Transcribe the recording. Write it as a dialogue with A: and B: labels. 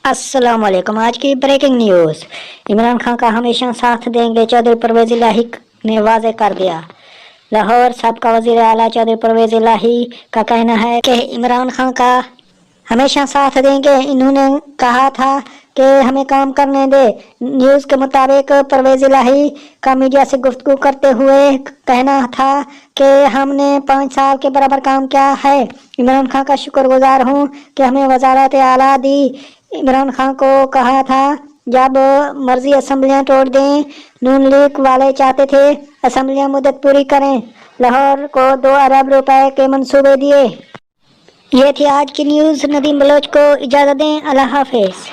A: अस्सलाम वालेकुम। आज की ब्रेकिंग न्यूज़। इमरान खान का हमेशा साथ देंगे चौधरी परवेज इलाही ने वाजे कर दिया। लाहौर सबका वजीर आला चौधरी परवेज इलाही का कहना है कि इमरान खान का हमेशा साथ देंगे। इन्होंने कहा था कि हमें काम करने दे। न्यूज़ के मुताबिक परवेज इलाही का मीडिया से गुफ्तगू करते हुए कहना था कि हमने 5 साल के बराबर काम किया है। इमरान खान का शुक्रगुजार हूँ कि हमें वजारत आला दी। इमरान खान को कहा था जब मर्जी असम्बलियां तोड़ दें। नून लीग वाले चाहते थे असम्बलियां मुद्दत पूरी करें। लाहौर को 2 अरब रुपए के मंसूबे दिए। ये थी आज की न्यूज़। नदीम बलोच को इजाज़त दें। अल्लाह हाफिज़।